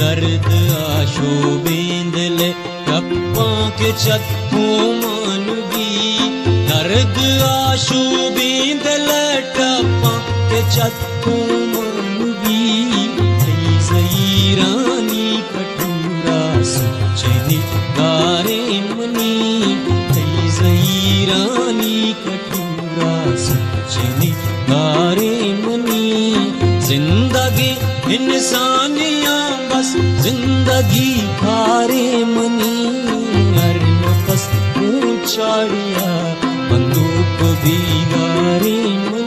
दर्द आशो बेंदले टप्पा के चत्थू मानुगी दर्द आशो बेंदले टप्पा के चत्थू मानुगी थई सई रानी कटूरा सुचनी गारे मनी थई सई रानी कटूरा सुचनी गारे मनी जिंदगी इंसानिया बस जिंदगी खारे मनी हर नफस उछाड़िया बंदूक भी गारे मनी।